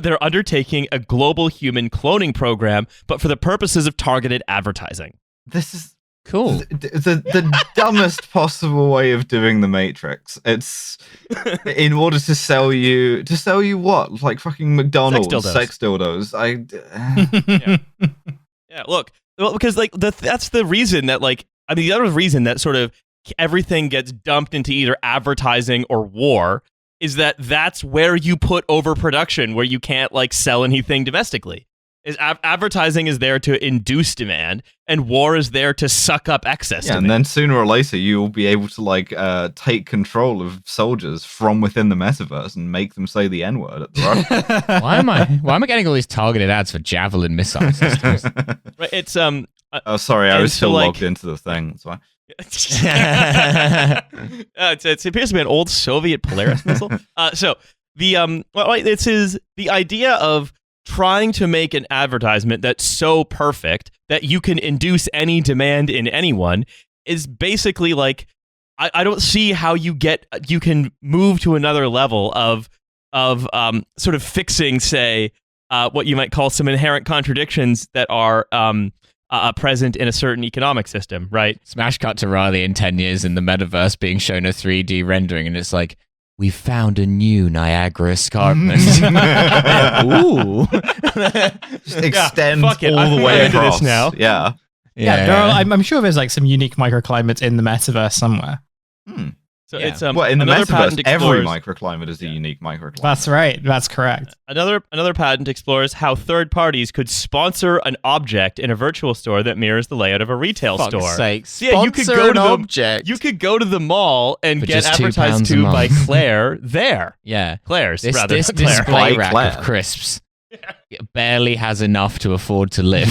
They're undertaking a global human cloning program, but for the purposes of targeted advertising. This is cool. The dumbest possible way of doing the Matrix. It's in order to sell you what? Like fucking McDonald's sex dildos. Yeah, look. Well, because like that's the reason that the other reason that sort of everything gets dumped into either advertising or war is that that's where you put overproduction, where you can't like sell anything domestically. Is advertising is there to induce demand, and war is there to suck up excess demand. And then sooner or later you will be able to take control of soldiers from within the metaverse and make them say the N-word at the right. Why am I getting all these targeted ads for Javelin missile systems? Right, it's oh, sorry, I was still logged into the thing. That's why. It appears to be an old Soviet Polaris missile. So the the idea of trying to make an advertisement that's so perfect that you can induce any demand in anyone is basically like, I don't see how you can move to another level of sort of fixing, say, what you might call some inherent contradictions that are present in a certain economic system, right? Smash cut to Riley in 10 years in the metaverse being shown a 3D rendering, and it's like, we found a new Niagara escarpment. Ooh. Just extend all the way across. Now. Yeah. I'm sure there's like some unique microclimates in the metaverse somewhere. So it's in the metaverse, every microclimate is a unique microclimate. That's right. That's correct. Another patent explores how third parties could sponsor an object in a virtual store that mirrors the layout of a retail store. Sake. Yeah, you could go to object. You could go to the mall and get advertised to by Claire there. Yeah, Claire's this rather. This Claire. display rack of crisps. It barely has enough to afford to live,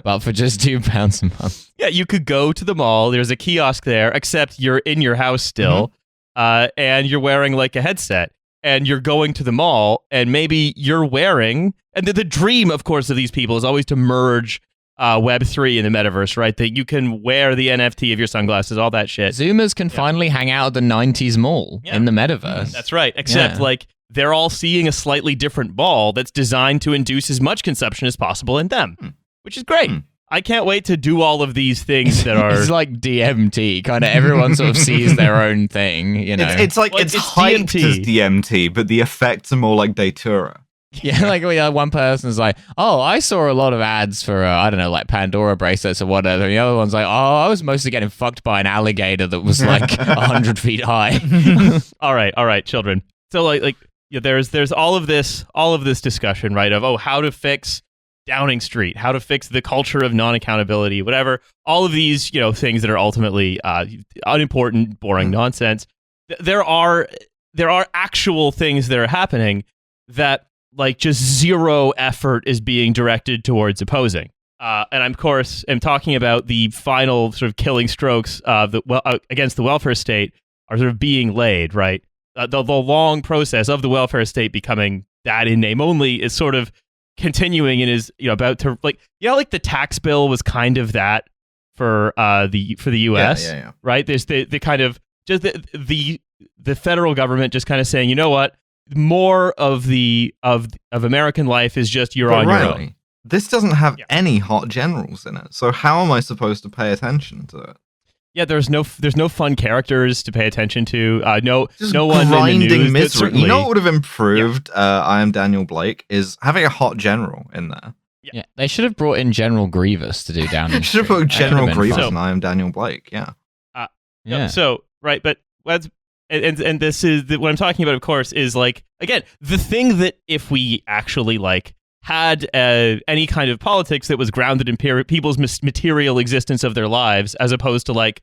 but for just £2 a month. Yeah, you could go to the mall. There's a kiosk there, except you're in your house still, and you're wearing like a headset, and you're going to the mall, and maybe you're wearing. And the dream, of course, of these people is always to merge Web3 in the metaverse, right? That you can wear the NFT of your sunglasses, all that shit. Zoomers can finally hang out at the 90s mall in the metaverse. That's right, except like, they're all seeing a slightly different ball that's designed to induce as much consumption as possible in them, which is great. I can't wait to do all of these things that are... It's like DMT, kind of everyone sort of sees their own thing, you know. It's like, it's hyped DMT. As DMT, but the effects are more like Datura. Yeah, like one person's like, oh, I saw a lot of ads for, I don't know, like Pandora bracelets or whatever. And the other one's like, oh, I was mostly getting fucked by an alligator that was like 100 feet high. All right, children. So like there's all of this discussion, right, of how to fix Downing Street, how to fix the culture of non-accountability, whatever. All of these, things that are ultimately unimportant, boring nonsense. There are actual things that are happening that like just zero effort is being directed towards opposing. And I'm, of course, talking about the final sort of killing strokes against the welfare state are sort of being laid, right? The long process of the welfare state becoming that in name only is sort of continuing and is about to like the tax bill was kind of that for the US, right? There's the kind of just the federal government just kind of saying, you know what, more of American life is just you're on your own. This doesn't have any hot generals in it, so how am I supposed to pay attention to it? Yeah, there's no fun characters to pay attention to. No one grinding in the news. Misery. You know what would have improved I Am Daniel Blake is having a hot general in there. Yeah, they should have brought in General Grievous to do Downing Street. Should have put General Grievous and I Am Daniel Blake. Yeah. So right, but and this is what I'm talking about. Of course, is like again the thing that if we actually like had any kind of politics that was grounded in people's material existence of their lives, as opposed to like,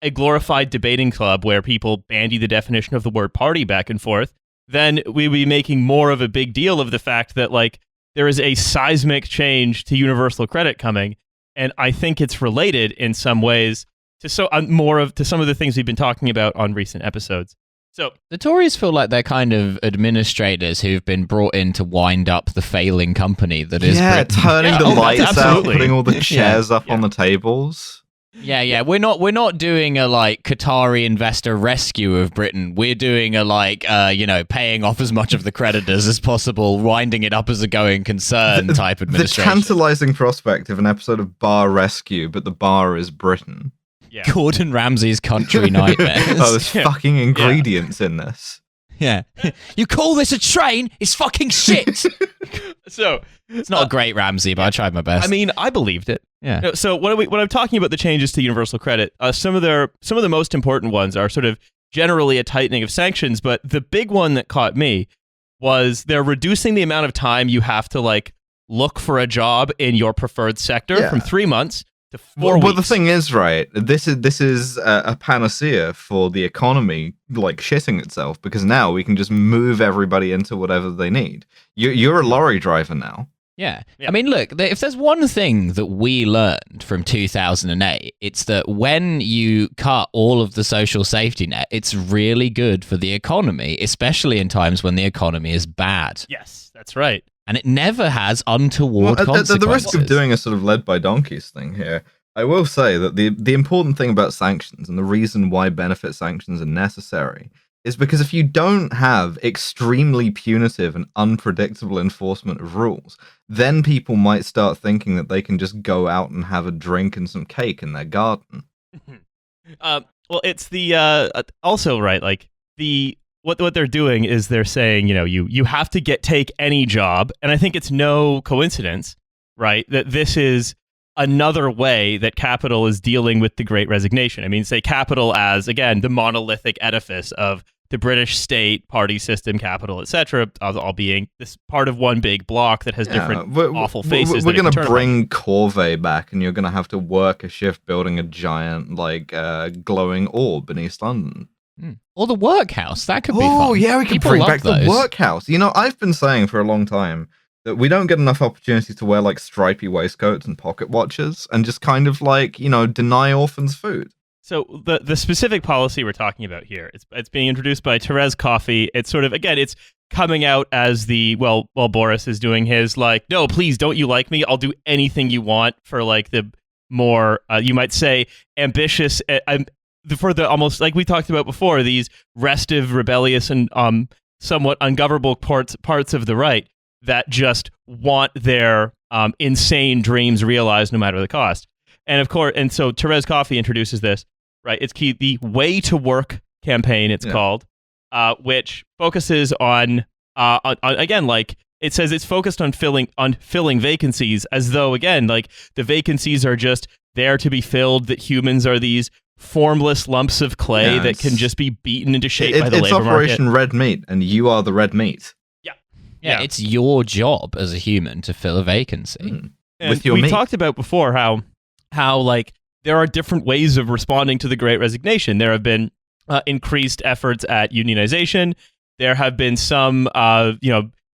a glorified debating club where people bandy the definition of the word party back and forth, then we'd be making more of a big deal of the fact that like there is a seismic change to universal credit coming. And I think it's related in some ways to some of the things we've been talking about on recent episodes. So the Tories feel like they're kind of administrators who've been brought in to wind up the failing company that is Britain. Turning the lights out, putting all the chairs up on the tables. Yeah. We're not doing a like Qatari investor rescue of Britain. We're doing a like paying off as much of the creditors as possible, winding it up as a going concern type administration. The tantalizing prospect of an episode of Bar Rescue, but the bar is Britain. Yeah. Gordon Ramsay's country nightmares. There's fucking ingredients in this. Yeah. You call this a train? It's fucking shit. So it's not a great Ramsay, but I tried my best. I mean, I believed it. Yeah. So when I'm talking about the changes to universal credit, some of the most important ones are sort of generally a tightening of sanctions, but the big one that caught me was they're reducing the amount of time you have to like look for a job in your preferred sector from 3 months to 4 weeks. Well, the thing is, right, this is a panacea for the economy like shitting itself, because now we can just move everybody into whatever they need. You're a lorry driver now. Yeah. I mean, look, if there's one thing that we learned from 2008, it's that when you cut all of the social safety net, it's really good for the economy, especially in times when the economy is bad. Yes, that's right. And it never has untoward consequences. At the risk of doing a sort of led by donkeys thing here, I will say that the important thing about sanctions and the reason why benefit sanctions are necessary is because if you don't have extremely punitive and unpredictable enforcement of rules, then people might start thinking that they can just go out and have a drink and some cake in their garden. Well, it's the also right, like what they're doing is they're saying, you have to take any job, and I think it's no coincidence, right, that this is another way that capital is dealing with the Great Resignation. I mean, say capital as, again, the monolithic edifice of the British state, party system, capital, etc., all being this part of one big block that has different awful faces. We're going to bring Corvée back, and you're going to have to work a shift building a giant, glowing orb in East London. Or the workhouse. That could be fun. Oh, yeah, we can People bring love back those. the workhouse. I've been saying for a long time that we don't get enough opportunity to wear, stripy waistcoats and pocket watches and just kind of, deny orphans food. So the specific policy we're talking about here, it's being introduced by Therese Coffey. It's sort of, again, it's coming out as while Boris is doing his, no, please, don't you like me? I'll do anything you want for, the more, you might say, ambitious, for the almost, like we talked about before, these restive, rebellious, and somewhat ungovernable parts of the right that just want their insane dreams realized no matter the cost. And of course, and so Therese Coffey introduces this, right? It's the Way to Work campaign, it's called, which focuses on again, it says it's focused on filling vacancies, as though, again, the vacancies are just there to be filled, that humans are these formless lumps of clay that can just be beaten into shape by the labor market. It's Operation Red Meat, and you are the red meat. Yeah, it's your job as a human to fill a vacancy. With your meat. We talked about before how there are different ways of responding to the Great Resignation. There have been increased efforts at unionization. There have been some,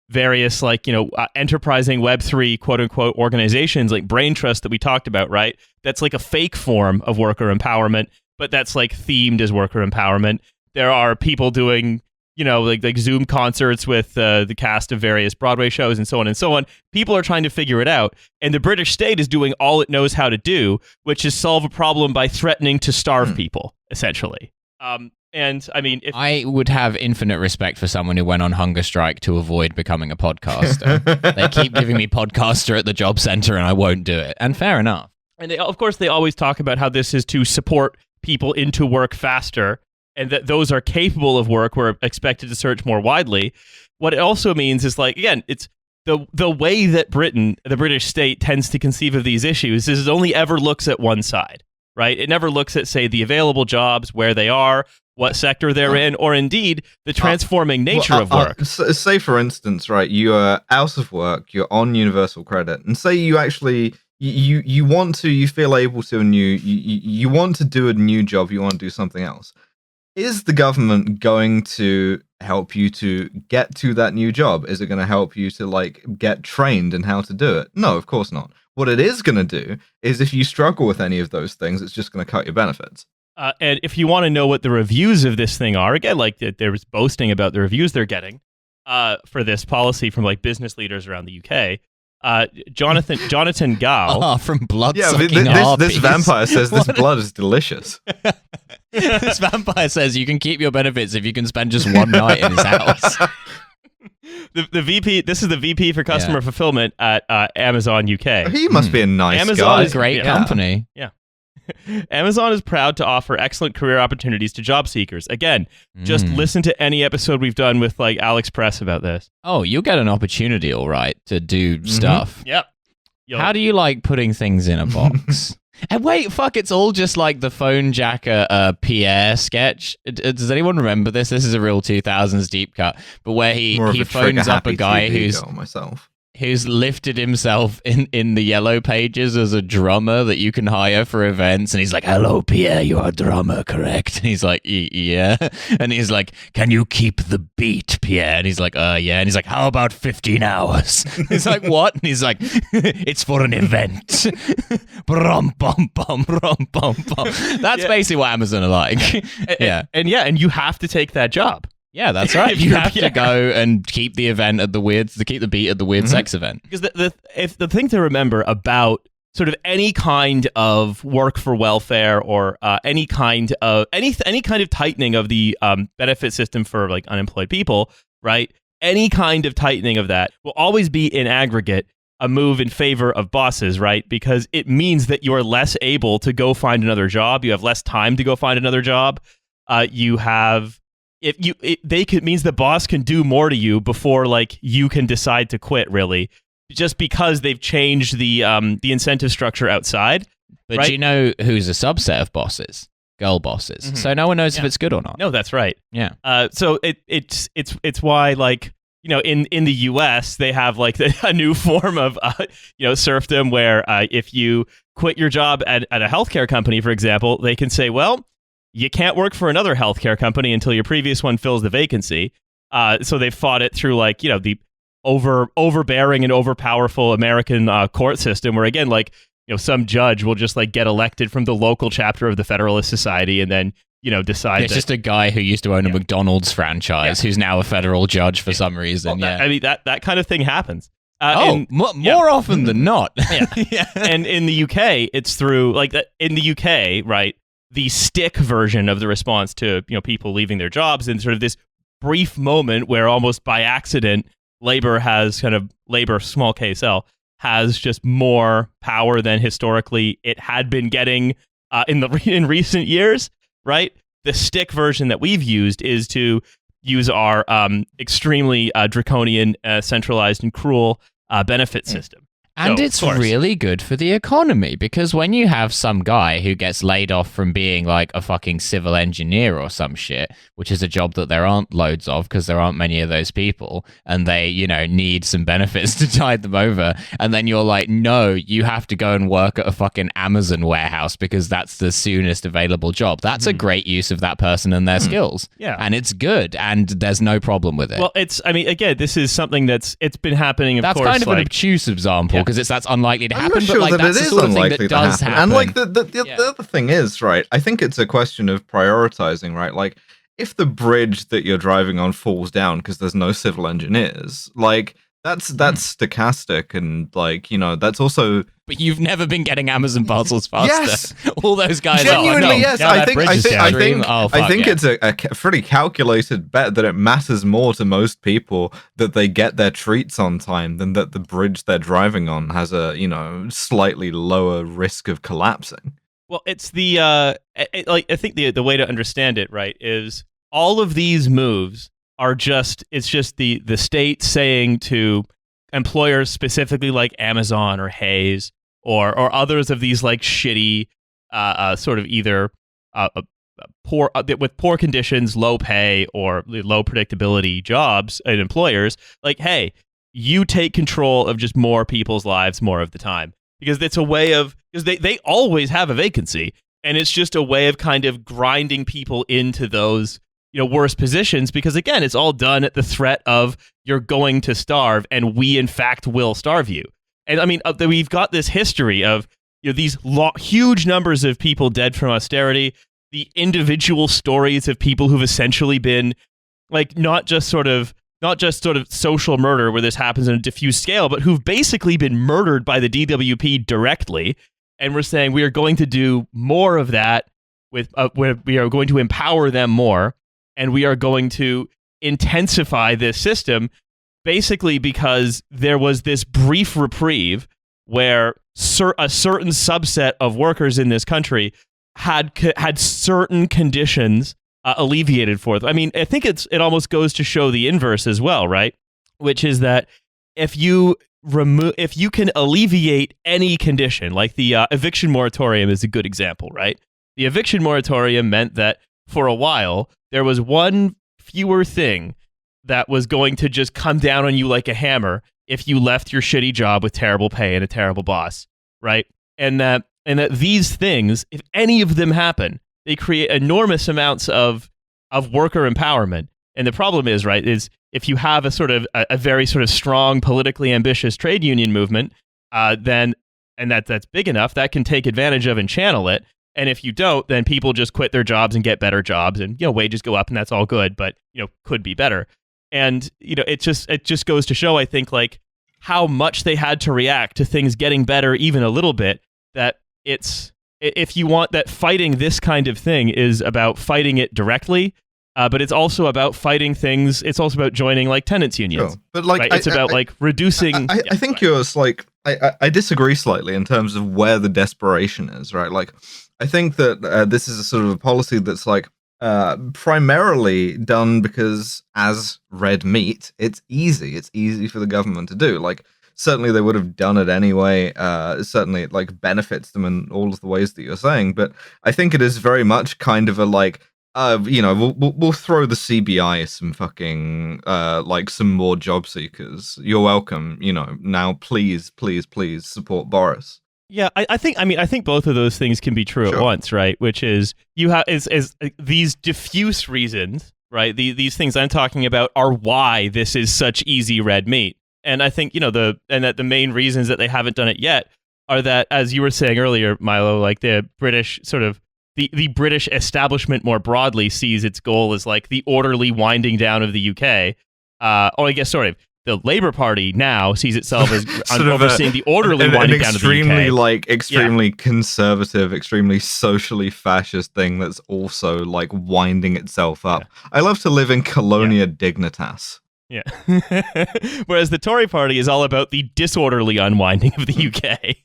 various enterprising Web3 quote unquote organizations like Brain Trust that we talked about, right? That's like a fake form of worker empowerment, but that's themed as worker empowerment. There are people doing, like Zoom concerts with the cast of various Broadway shows and so on and so on. People are trying to figure it out. And the British state is doing all it knows how to do, which is solve a problem by threatening to starve people, essentially. And I mean, I would have infinite respect for someone who went on hunger strike to avoid becoming a podcaster. They keep giving me podcaster at the job center and I won't do it. And fair enough. And of course, they always talk about how this is to support people into work faster, and that those are capable of work were expected to search more widely. What it also means is, again, it's the way that the British state, tends to conceive of these issues is it only ever looks at one side, right? It never looks at, say, the available jobs, where they are, what sector they're in, or indeed the transforming nature of work. Say, for instance, right, you are out of work, you're on universal credit, and say you actually you want to, you feel able to, and you want to do a new job, you want to do something else. Is the government going to help you to get to that new job? Is it going to help you to get trained in how to do it? No, of course not. What it is going to do is, if you struggle with any of those things, it's just going to cut your benefits. And if you want to know what the reviews of this thing are, again, there was boasting about the reviews they're getting for this policy from business leaders around the UK. Jonathan Gow from blood-sucking harpies. This vampire says this blood is delicious. This vampire says you can keep your benefits if you can spend just one night in his house. The VP, this is the VP for customer fulfillment at Amazon UK. He must be a nice Amazon guy. Is a great company. Yeah. Amazon is proud to offer excellent career opportunities to job seekers. Again, just listen to any episode we've done with Alex Press about this. Oh, you'll get an opportunity, all right, to do stuff. Yep. How do you like putting things in a box? And wait, it's all just like the phone jacker Pierre sketch. Does anyone remember this? This is a real 2000s deep cut, but where he phones up a guy who's... myself. who's lifted himself in the yellow pages as a drummer that you can hire for events, and he's like, "Hello, Pierre, you're a drummer, correct?" And he's like, "Yeah," and he's like, "Can you keep the beat, Pierre?" And he's like, "Yeah," and he's like, "How about 15 hours?" He's like, "What?" And he's like, "It's for an event." Brum, bum, bum, brum, bum, bum. That's basically what Amazon are like. And you have to take that job. Yeah, that's right. You have to go and keep the event at keep the beat at the weird sex event. Because the thing to remember about sort of any kind of work for welfare or any kind of tightening of the benefit system for like unemployed people, right? Any kind of tightening of that will always be in aggregate a move in favor of bosses, right? Because it means that you are less able to go find another job. You have less time to go find another job. Means the boss can do more to you before like you can decide to quit, really, just because they've changed the incentive structure outside. But right? Do you know who's a subset of bosses? Girl bosses. Mm-hmm. So no one knows if it's good or not. No, that's right. Yeah. So it's why, like, you know, in the US they have like a new form of serfdom where if you quit your job at a healthcare company, for example, they can say, well, you can't work for another healthcare company until your previous one fills the vacancy. So they fought it through, like, you know, the overbearing and overpowerful American court system, where again, like, you know, some judge will just like get elected from the local chapter of the Federalist Society and then, you know, decide. It's just a guy who used to own a McDonald's franchise who's now a federal judge for some reason. Well, I mean, that kind of thing happens. More often than not. And in the UK, it's through like in the UK, right? The stick version of the response to, you know, people leaving their jobs, and sort of this brief moment where almost by accident labor, small KSL, has just more power than historically it had been getting in recent years, right? The stick version that we've used is to use our extremely draconian, centralized and cruel benefit system. And it's really good for the economy, because when you have some guy who gets laid off from being like a fucking civil engineer or some shit, which is a job that there aren't loads of because there aren't many of those people, and they, you know, need some benefits to tide them over, and then you're like, no, you have to go and work at a fucking Amazon warehouse because that's the soonest available job. That's a great use of that person and their skills. Yeah. And it's good, and there's no problem with it. Well, again, this is something it's been happening, of course. That's kind of an obtuse example, because that's unlikely to happen, sure but like that's the sort of thing that does happen. And like the other thing is, right, I think it's a question of prioritizing, right? Like, if the bridge that you're driving on falls down because there's no civil engineers, like that's stochastic, and like, you know, that's also. But you've never been getting Amazon parcels faster. Yes, all those guys. Genuinely, yes. I think think it's a pretty calculated bet that it matters more to most people that they get their treats on time than that the bridge they're driving on has a, you know, slightly lower risk of collapsing. Well, it's the I think the way to understand it, right, is all of these moves are just the state saying to employers, specifically like Amazon or Hayes or others of these like shitty sort of either poor with poor conditions, low pay, or low predictability jobs and employers, like, hey, you take control of just more people's lives more of the time, because it's a way of, because they always have a vacancy, and it's just a way of kind of grinding people into those, you know, worse positions, because again, it's all done at the threat of you're going to starve, and we in fact will starve you. And I mean, we've got this history of, you know, these huge numbers of people dead from austerity, the individual stories of people who've essentially been like not just sort of social murder where this happens on a diffuse scale, but who've basically been murdered by the DWP directly. And we're saying we are going to do more of that with where we are going to empower them more. And we are going to intensify this system, basically because there was this brief reprieve where a certain subset of workers in this country had certain conditions alleviated for them. I mean, I think it almost goes to show the inverse as well, right? Which is that if you can alleviate any condition, like the eviction moratorium is a good example, right? The eviction moratorium meant that for a while, there was one fewer thing that was going to just come down on you like a hammer if you left your shitty job with terrible pay and a terrible boss, right? And that these things, if any of them happen, they create enormous amounts of worker empowerment. And the problem is, right, is if you have a sort of a very sort of strong, politically ambitious trade union movement, then that's big enough, that can take advantage of and channel it. And if you don't, then people just quit their jobs and get better jobs, and wages go up, and that's all good, but could be better. And it just goes to show, I think, like how much they had to react to things getting better even a little bit. That if you want that, fighting this kind of thing is about fighting it directly. But it's also about fighting things. It's also about joining like tenants unions. Sure. But like, right? It's about like reducing. I think yours like I disagree slightly in terms of where the desperation is. Right. Like I think that this is a sort of a policy that's like primarily done because as red meat, it's easy. It's easy for the government to do. Like certainly they would have done it anyway. Certainly it like benefits them in all of the ways that you're saying. But I think it is very much kind of a like. We'll throw the CBI some fucking like some more job seekers. You're welcome. Now please support Boris. Yeah, I think both of those things can be true at once, right? Which is you have is these diffuse reasons, right? These things I'm talking about are why this is such easy red meat. And I think that the main reasons that they haven't done it yet are that, as you were saying earlier, Milo, like the British sort of. The British establishment more broadly sees its goal as like the orderly winding down of the UK. Or I guess, the Labour Party now sees itself as overseeing the orderly winding down of the UK. Extremely conservative, extremely socially fascist thing that's also like winding itself up. Yeah. I love to live in Colonia Dignitas. Yeah. Whereas the Tory Party is all about the disorderly unwinding of the UK.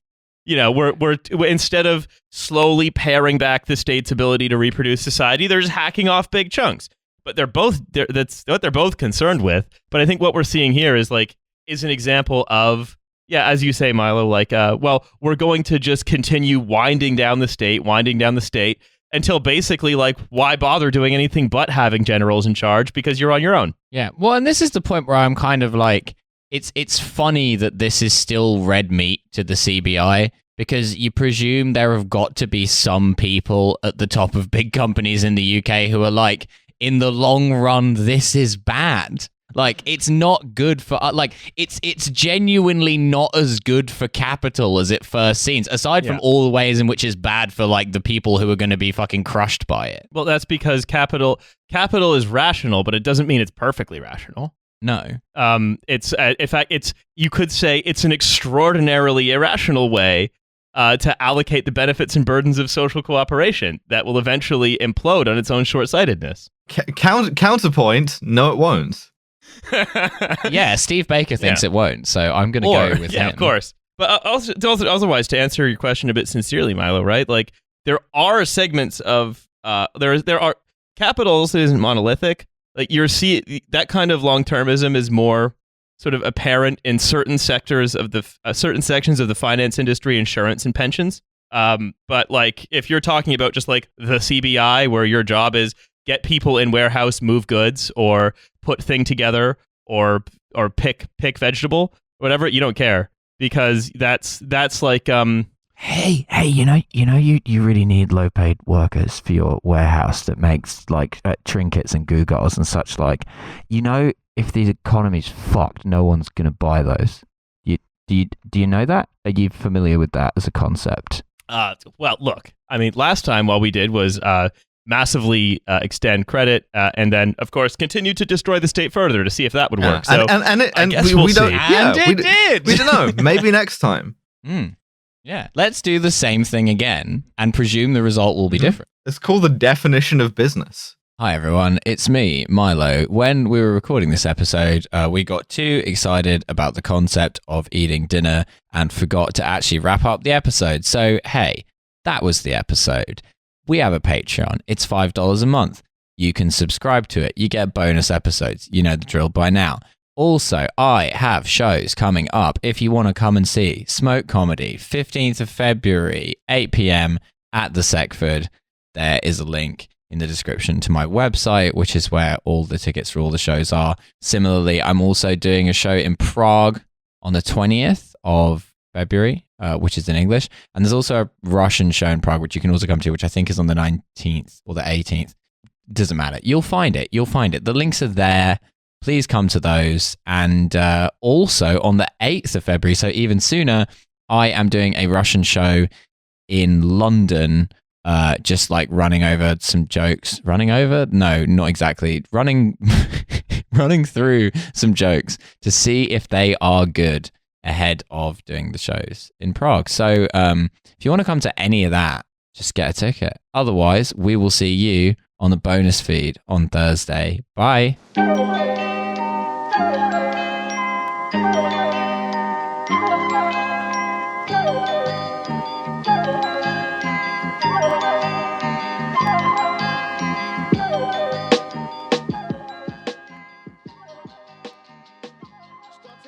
We're instead of slowly paring back the state's ability to reproduce society, they're just hacking off big chunks. But that's what they're both concerned with. But I think what we're seeing here is an example of, as you say, Milo, we're going to just continue winding down the state until basically why bother doing anything but having generals in charge because you're on your own. Yeah. Well, and this is the point where I'm kind of like, It's funny that this is still red meat to the CBI because you presume there have got to be some people at the top of big companies in the UK who are like, in the long run, this is bad. Like, it's not good for, it's genuinely not as good for capital as it first seems, aside from all the ways in which it's bad for, the people who are going to be fucking crushed by it. Well, that's because capital is rational, but it doesn't mean it's perfectly rational. No. It's in fact, you could say it's an extraordinarily irrational way to allocate the benefits and burdens of social cooperation that will eventually implode on its own short-sightedness. Counterpoint, no, it won't. Yeah, Steve Baker thinks it won't, so I'm going to go with him. Yeah, of course. But otherwise, to answer your question a bit sincerely, Milo, right? Like, there are segments of there are capitals isn't monolithic. Like that kind of long-termism is more sort of apparent in certain sectors of the certain sections of the finance industry, insurance, and pensions. But if you're talking about just the CBI, where your job is get people in warehouse, move goods, or put thing together, or pick vegetable, whatever, you don't care because that's Hey, you really need low-paid workers for your warehouse that makes trinkets and gewgaws and such if the economy's fucked, no one's gonna buy those. Do you know that? Are you familiar with that as a concept? Well, look, I mean, last time all we did was massively extend credit, and then of course continue to destroy the state further to see if that would work. So we don't. It did. We don't know. Maybe next time. Yeah, let's do the same thing again and presume the result will be different. It's called the definition of business. Hi everyone, it's me, Milo. When we were recording this episode, we got too excited about the concept of eating dinner and forgot to actually wrap up the episode. So hey, that was the episode. We have a Patreon. It's $5 a month. You can subscribe to it. You get bonus episodes. You know the drill by now. Also, I have shows coming up if you want to come and see Smoke Comedy, 15th of February, 8 p.m. at the Seckford. There is a link in the description to my website, which is where all the tickets for all the shows are. Similarly, I'm also doing a show in Prague on the 20th of February, which is in English. And there's also a Russian show in Prague, which you can also come to, which I think is on the 19th or the 18th. Doesn't matter. You'll find it. The links are there. Please come to those. And also on the 8th of February, so even sooner, I am doing a Russian show in London, just like running over some jokes. Running over? No, not exactly. Running through some jokes to see if they are good ahead of doing the shows in Prague. So if you want to come to any of that, just get a ticket. Otherwise, we will see you on the bonus feed on Thursday. Bye.